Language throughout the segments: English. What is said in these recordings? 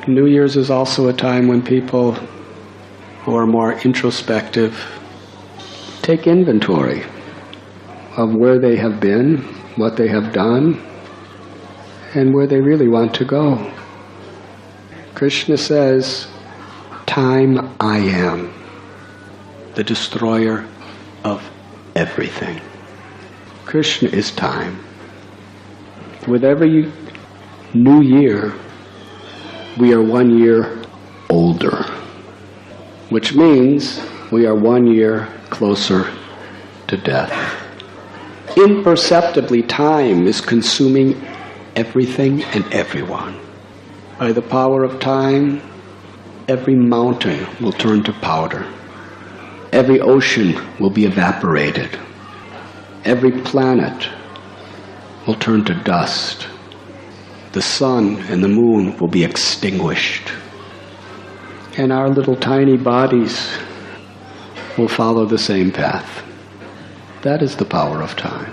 New Year's is also a time when people who are more introspective take inventory of where they have been, what they have done, and where they really want to go. Krishna says, "Time I am, the destroyer of everything." Krishna is time. With every new year, we are 1 year older, which means we are 1 year closer to death. Imperceptibly, time is consuming everything and everyone. By the power of time, every mountain will turn to powder. Every ocean will be evaporated. Every planet will turn to dust. The sun and the moon will be extinguished. And our little tiny bodies will follow the same path. That is the power of time.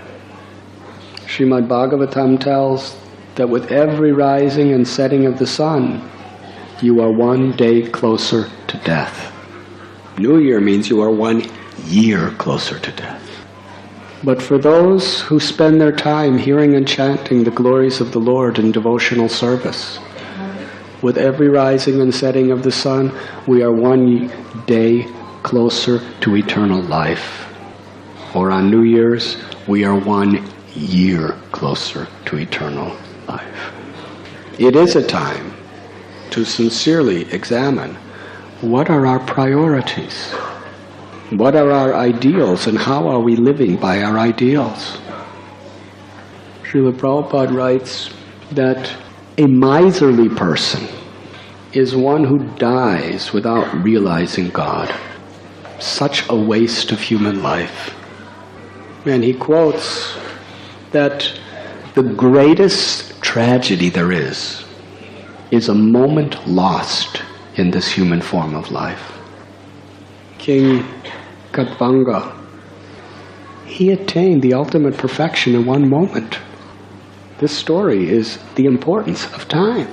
Srimad Bhagavatam tells that with every rising and setting of the sun, you are 1 day closer to death. New Year means you are 1 year closer to death. But for those who spend their time hearing and chanting the glories of the Lord in devotional service, with every rising and setting of the sun, we are 1 day closer to eternal life. Or on New Year's, we are 1 year closer to eternal life. It is a time to sincerely examine what are our priorities, what are our ideals, and how are we living by our ideals. Srila Prabhupada writes that a miserly person is one who dies without realizing God. Such a waste of human life. And he quotes that the greatest tragedy there is a moment lost in this human form of life. King Katwanga, he attained the ultimate perfection in 1 moment. This story is the importance of time.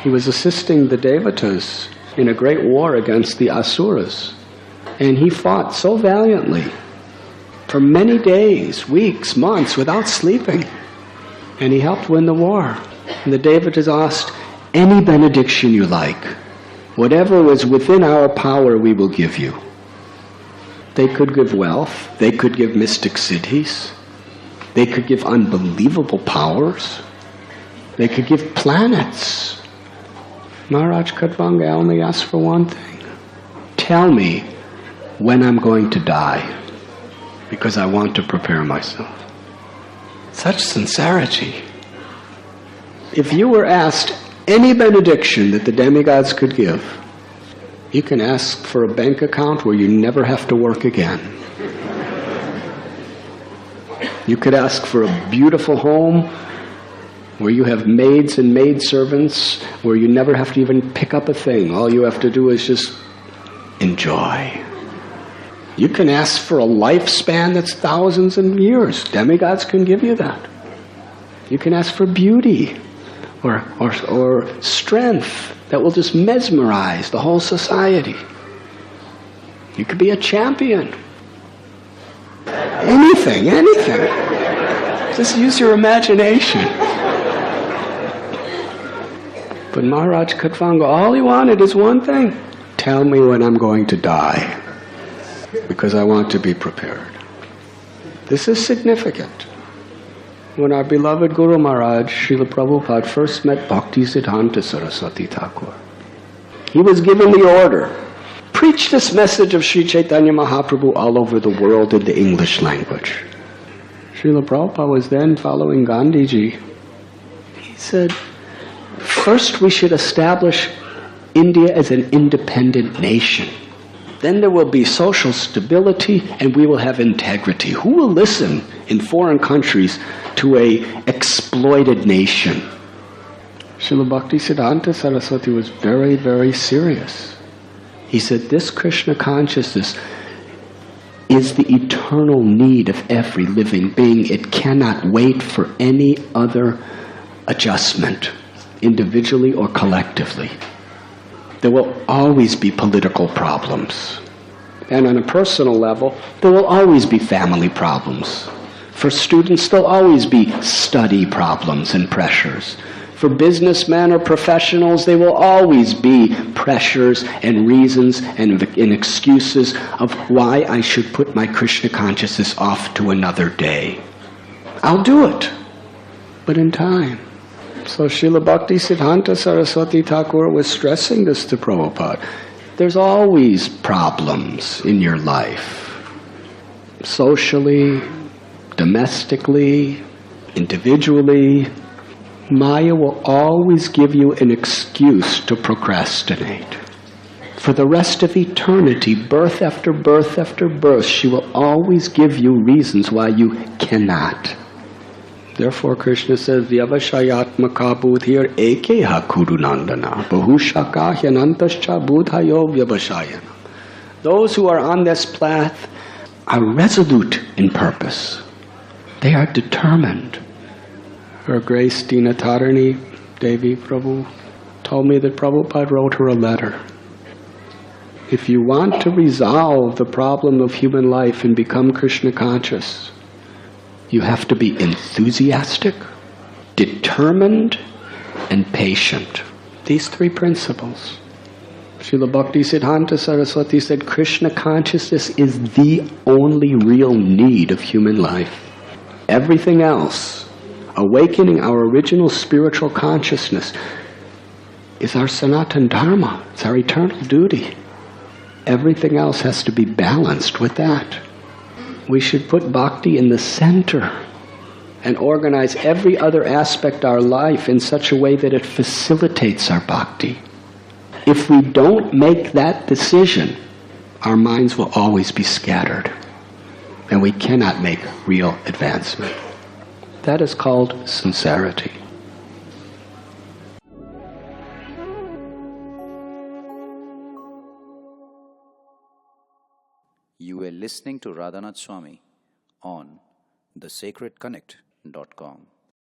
He was assisting the Devatas in a great war against the Asuras, and he fought so valiantly for many days, weeks, months, without sleeping. And he helped win the war. And the Devatas asked, "Any benediction you like, whatever is within our power, we will give you." They could give wealth, they could give mystic siddhis, they could give unbelievable powers, they could give planets. Maharaj Katwanga only asked for one thing: tell me when I'm going to die, because I want to prepare myself. Such sincerity. If you were asked any benediction that the demigods could give, you can ask for a bank account where you never have to work again. You could ask for a beautiful home where you have maids and maidservants, where you never have to even pick up a thing. All you have to do is just enjoy. You can ask for a lifespan that's thousands of years. Demigods can give you that. You can ask for beauty or strength that will just mesmerize the whole society. You could be a champion. Anything. Just use your imagination. But Maharaj Katwanga, all he wanted is one thing: tell me when I'm going to die, because I want to be prepared. This is significant. When our beloved Guru Maharaj, Srila Prabhupada, first met Bhaktisiddhanta Saraswati Thakur, he was given the order: preach this message of Sri Chaitanya Mahaprabhu all over the world in the English language. Srila Prabhupada was then following Gandhiji. He said, first we should establish India as an independent nation. Then there will be social stability and we will have integrity. Who will listen in foreign countries to an exploited nation? Srila Bhaktisiddhanta Saraswati was very, very serious. He said, this Krishna consciousness is the eternal need of every living being. It cannot wait for any other adjustment. individually or collectively. There will always be political problems. And on a personal level, there will always be family problems. For students, there'll always be study problems and pressures. For businessmen or professionals, there will always be pressures and reasons and excuses of why I should put my Krishna consciousness off to another day. I'll do it, but in time. So Srila Bhakti Siddhanta Saraswati Thakur was stressing this to Prabhupada. There's always problems in your life. Socially, domestically, individually. Maya will always give you an excuse to procrastinate. For the rest of eternity, birth after birth after birth, she will always give you reasons why you cannot. Therefore, Krishna says, Vyavashayatmaka buddhir ekeha kurunandana bahushaka hyanantascha buddhayo vyavashayana. Those who are on this path are resolute in purpose. They are determined. Her Grace Dina Tarini Devi Prabhu told me that Prabhupada wrote her a letter. If you want to resolve the problem of human life and become Krishna conscious, you have to be enthusiastic, determined, and patient. These three principles. Srila Bhakti Siddhanta Saraswati said, Krishna consciousness is the only real need of human life. Everything else, awakening our original spiritual consciousness, is our Sanatana Dharma. It's our eternal duty. Everything else has to be balanced with that. We should put bhakti in the center and organize every other aspect of our life in such a way that it facilitates our bhakti. If we don't make that decision, our minds will always be scattered, and we cannot make real advancement. That is called sincerity. You were listening to Radhanath Swami on thesacredconnect.com.